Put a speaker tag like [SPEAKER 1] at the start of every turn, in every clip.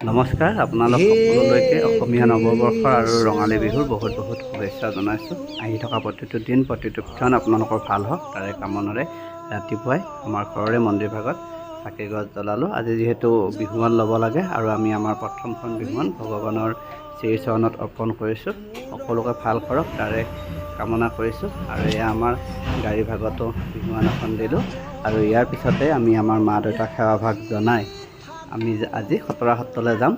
[SPEAKER 1] নমস্কাৰ, আপোনালোক সকলোলৈকে অসমীয়া নৱবৰ্ষৰ আৰু ৰঙালী বিহুৰ বহুত বহুত শুভেচ্ছা জনাইছোঁ। আহি থকা প্ৰতিটো দিন প্ৰতিটো ক্ষণ আপোনালোকৰ ভাল হওক তাৰে কামনাৰে ৰাতিপুৱাই আমাৰ ঘৰৰে মন্দিৰ ভাগত চাকি গছ জ্বলালোঁ। আজি যিহেতু বিহুৱান ল'ব লাগে আৰু আমি আমাৰ প্ৰথমখন বিহুৱান ভগৱানৰ শ্ৰীচৰণত অৰ্পণ কৰিছোঁ। সকলোকে ভাল কৰক তাৰে কামনা কৰিছোঁ। আৰু এয়া আমাৰ গাড়ী ভাগতো বিহুৱান এখন দিলোঁ আৰু ইয়াৰ পিছতে আমি আমাৰ মা দেউতাক সেৱাভাগ জনাই আমি আজি খতৰা সত্ৰলৈ যাম।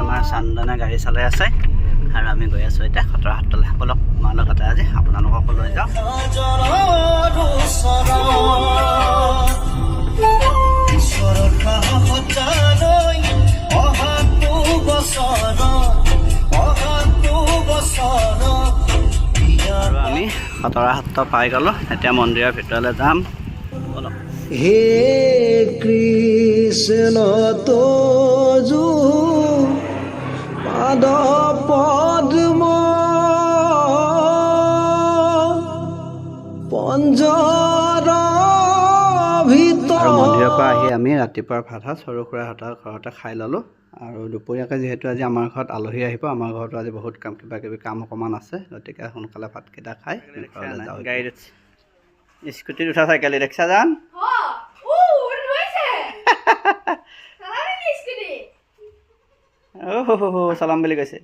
[SPEAKER 1] আমাৰ চান্দনে গাড়ী চলাই আছে আৰু আমি গৈ আছোঁ এতিয়া খতৰা সত্ৰলৈ। সকলক মাৰ লগতে আজি আপোনালোককো লৈ যাওঁ। আৰু আমি খতৰা সত্ৰ পাই গ'লোঁ। এতিয়া মন্দিৰৰ ভিতৰলৈ যাম।
[SPEAKER 2] হে কৃষ্ণ তোজু পাদ পদ্ম পঞ্জৰ ভিতৰ।
[SPEAKER 1] আৰু মন্দিৰৰ পৰা আহি আমি ৰাতিপুৱাৰ ভাত সাজ সৰু সুৰাহঁতৰ ঘৰতে খাই ল'লোঁ। আৰু দুপৰীয়াকৈ যিহেতু আজি আমাৰ ঘৰত আলহী আহিব, আমাৰ ঘৰতো আজি বহুত কিবা কিবি কাম অকণমান আছে, গতিকে সোনকালে ভাতকেইটা খাই ঘৰলৈ যাওঁ। গাড়ীত স্কুটিত উঠা চাইকেল ৰিক্সা যান চলাম বুলি কৈছে।